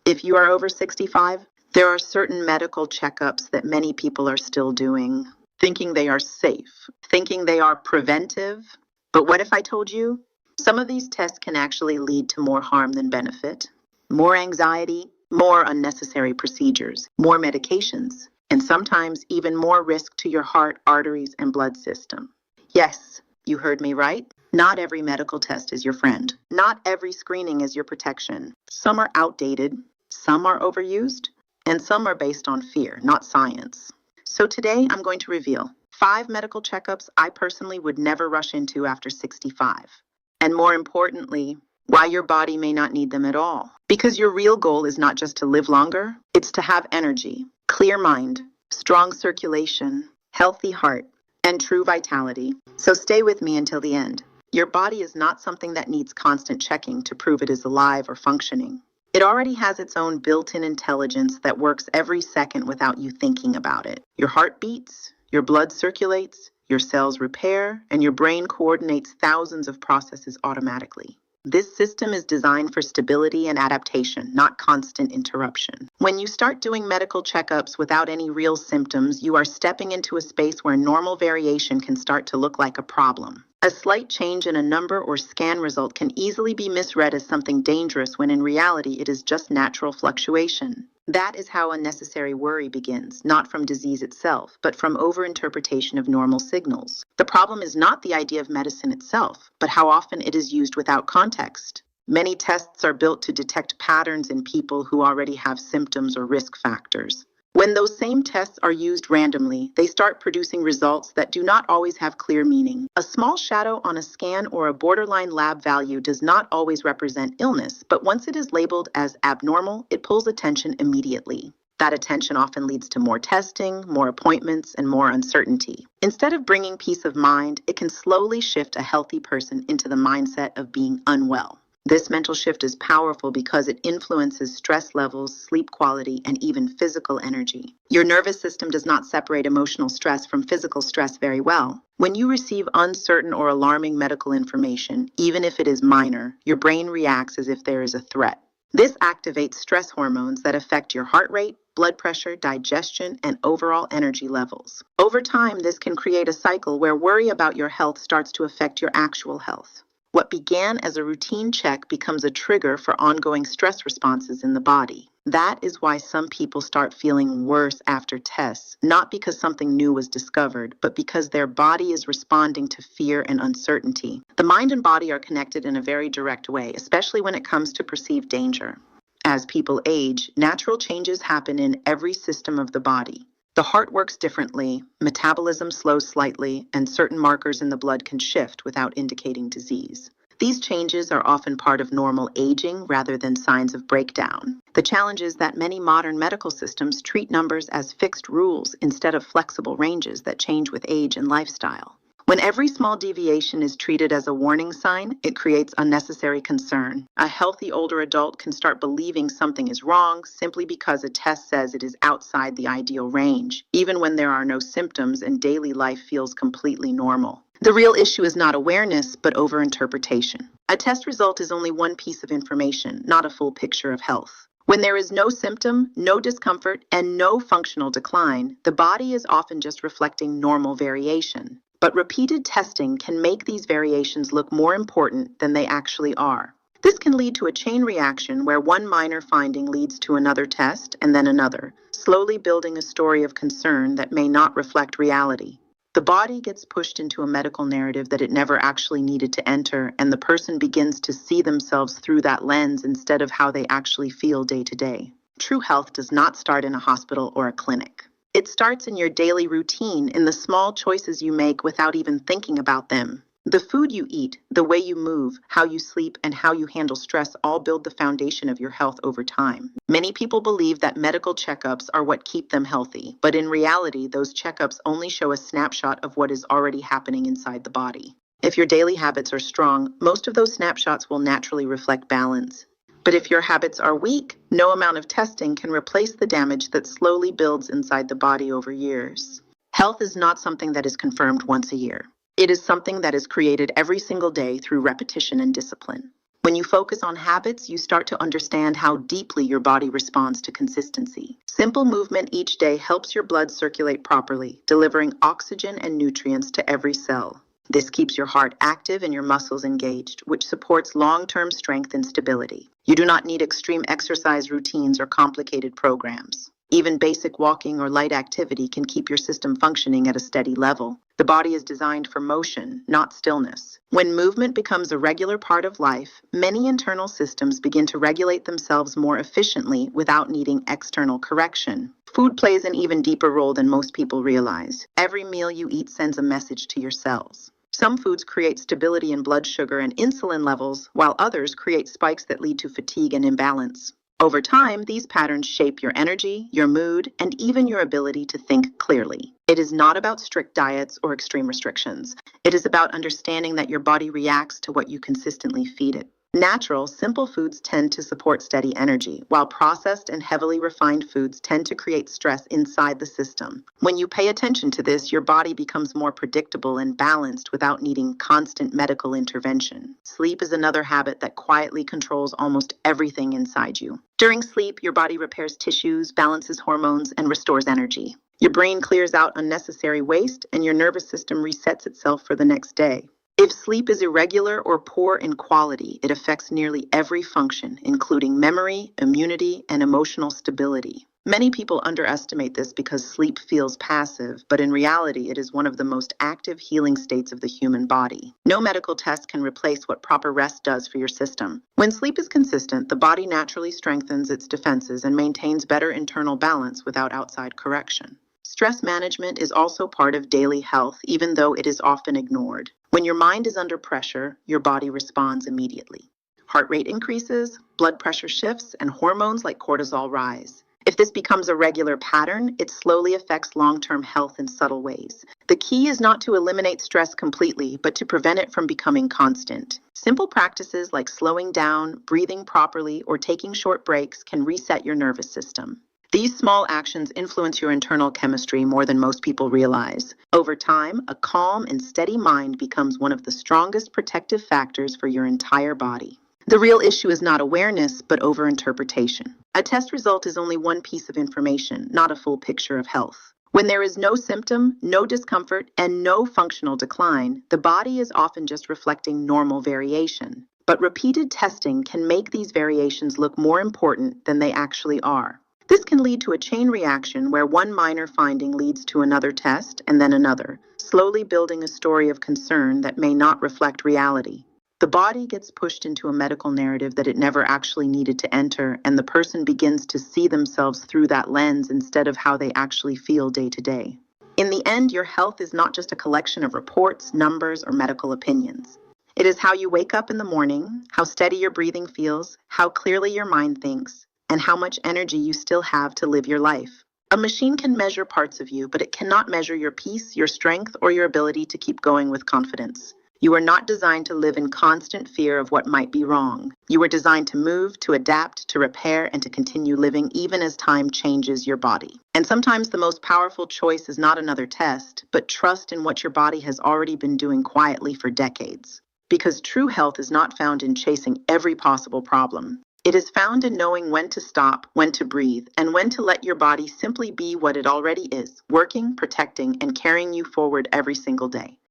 If you are over 65, there are certain medical checkups that many people are still doing, thinking they are safe, thinking they are preventive. But what if I told you some of these tests can actually lead to more harm than benefit? More anxiety, more unnecessary procedures, more medications, and sometimes even more risk to your heart, arteries, and blood system. Yes, you heard me right. Not every medical test is your friend. Not every screening is your protection. Some are outdated, some are overused, and some are based on fear, not science. So today I'm going to reveal 5 medical checkups I personally would never rush into after 65. And more importantly, why your body may not need them at all. Because your real goal is not just to live longer, it's to have energy, clear mind, strong circulation, healthy heart, and true vitality. So stay with me until the end. Your body is not something that needs constant checking to prove it is alive or functioning. It already has its own built-in intelligence that works every second without you thinking about it. Your heart beats, your blood circulates, your cells repair, and your brain coordinates thousands of processes automatically. This system is designed for stability and adaptation, not constant interruption. When you start doing medical checkups without any real symptoms, you are stepping into a space where normal variation can start to look like a problem. A slight change in a number or scan result can easily be misread as something dangerous when in reality it is just natural fluctuation. That is how unnecessary worry begins, not from disease itself, but from overinterpretation of normal signals. The problem is not the idea of medicine itself, but how often it is used without context. Many tests are built to detect patterns in people who already have symptoms or risk factors. When those same tests are used randomly, they start producing results that do not always have clear meaning. A small shadow on a scan or a borderline lab value does not always represent illness, but once it is labeled as abnormal, it pulls attention immediately. That attention often leads to more testing, more appointments, and more uncertainty. Instead of bringing peace of mind, it can slowly shift a healthy person into the mindset of being unwell. This mental shift is powerful because it influences stress levels, sleep quality, and even physical energy. Your nervous system does not separate emotional stress from physical stress very well. When you receive uncertain or alarming medical information, even if it is minor, your brain reacts as if there is a threat. This activates stress hormones that affect your heart rate, blood pressure, digestion, and overall energy levels. Over time, this can create a cycle where worry about your health starts to affect your actual health. What began as a routine check becomes a trigger for ongoing stress responses in the body. That is why some people start feeling worse after tests, not because something new was discovered, but because their body is responding to fear and uncertainty. The mind and body are connected in a very direct way, especially when it comes to perceived danger. As people age, natural changes happen in every system of the body. The heart works differently, metabolism slows slightly, and certain markers in the blood can shift without indicating disease. These changes are often part of normal aging rather than signs of breakdown. The challenge is that many modern medical systems treat numbers as fixed rules instead of flexible ranges that change with age and lifestyle. When every small deviation is treated as a warning sign, it creates unnecessary concern. A healthy older adult can start believing something is wrong simply because a test says it is outside the ideal range, even when there are no symptoms and daily life feels completely normal. The real issue is not awareness, but overinterpretation. A test result is only one piece of information, not a full picture of health. When there is no symptom, no discomfort, and no functional decline, the body is often just reflecting normal variation. But repeated testing can make these variations look more important than they actually are. This can lead to a chain reaction where one minor finding leads to another test and then another, slowly building a story of concern that may not reflect reality. The body gets pushed into a medical narrative that it never actually needed to enter, and the person begins to see themselves through that lens instead of how they actually feel day to day. True health does not start in a hospital or a clinic. It starts in your daily routine, in the small choices you make without even thinking about them. The food you eat, the way you move, how you sleep, and how you handle stress all build the foundation of your health over time. Many people believe that medical checkups are what keep them healthy, but in reality, those checkups only show a snapshot of what is already happening inside the body. If your daily habits are strong, most of those snapshots will naturally reflect balance. But if your habits are weak, no amount of testing can replace the damage that slowly builds inside the body over years. Health is not something that is confirmed once a year. It is something that is created every single day through repetition and discipline. When you focus on habits, you start to understand how deeply your body responds to consistency. Simple movement each day helps your blood circulate properly, delivering oxygen and nutrients to every cell. This keeps your heart active and your muscles engaged, which supports long-term strength and stability. You do not need extreme exercise routines or complicated programs. Even basic walking or light activity can keep your system functioning at a steady level. The body is designed for motion, not stillness. When movement becomes a regular part of life, many internal systems begin to regulate themselves more efficiently without needing external correction. Food plays an even deeper role than most people realize. Every meal you eat sends a message to your cells. Some foods create stability in blood sugar and insulin levels, while others create spikes that lead to fatigue and imbalance. Over time, these patterns shape your energy, your mood, and even your ability to think clearly. It is not about strict diets or extreme restrictions. It is about understanding that your body reacts to what you consistently feed it. Natural, simple foods tend to support steady energy, while processed and heavily refined foods tend to create stress inside the system. When you pay attention to this, your body becomes more predictable and balanced without needing constant medical intervention. Sleep is another habit that quietly controls almost everything inside you. During sleep, your body repairs tissues, balances hormones, and restores energy. Your brain clears out unnecessary waste, and your nervous system resets itself for the next day. If sleep is irregular or poor in quality, it affects nearly every function, including memory, immunity, and emotional stability. Many people underestimate this because sleep feels passive, but in reality, it is one of the most active healing states of the human body. No medical test can replace what proper rest does for your system. When sleep is consistent, the body naturally strengthens its defenses and maintains better internal balance without outside correction. Stress management is also part of daily health, even though it is often ignored. When your mind is under pressure, your body responds immediately. Heart rate increases, blood pressure shifts, and hormones like cortisol rise. If this becomes a regular pattern, it slowly affects long-term health in subtle ways. The key is not to eliminate stress completely, but to prevent it from becoming constant. Simple practices like slowing down, breathing properly, or taking short breaks can reset your nervous system. These small actions influence your internal chemistry more than most people realize. Over time, a calm and steady mind becomes one of the strongest protective factors for your entire body. The real issue is not awareness, but overinterpretation. A test result is only one piece of information, not a full picture of health. When there is no symptom, no discomfort, and no functional decline, the body is often just reflecting normal variation. But repeated testing can make these variations look more important than they actually are. This can lead to a chain reaction where one minor finding leads to another test and then another, slowly building a story of concern that may not reflect reality. The body gets pushed into a medical narrative that it never actually needed to enter, and the person begins to see themselves through that lens instead of how they actually feel day to day. In the end, your health is not just a collection of reports, numbers, or medical opinions. It is how you wake up in the morning, how steady your breathing feels, how clearly your mind thinks, and how much energy you still have to live your life. A machine can measure parts of you, but it cannot measure your peace, your strength, or your ability to keep going with confidence. You are not designed to live in constant fear of what might be wrong. You are designed to move, to adapt, to repair, and to continue living even as time changes your body. And sometimes the most powerful choice is not another test, but trust in what your body has already been doing quietly for decades. Because true health is not found in chasing every possible problem. It is found in knowing when to stop, when to breathe, and when to let your body simply be what it already is, working, protecting, and carrying you forward every single day.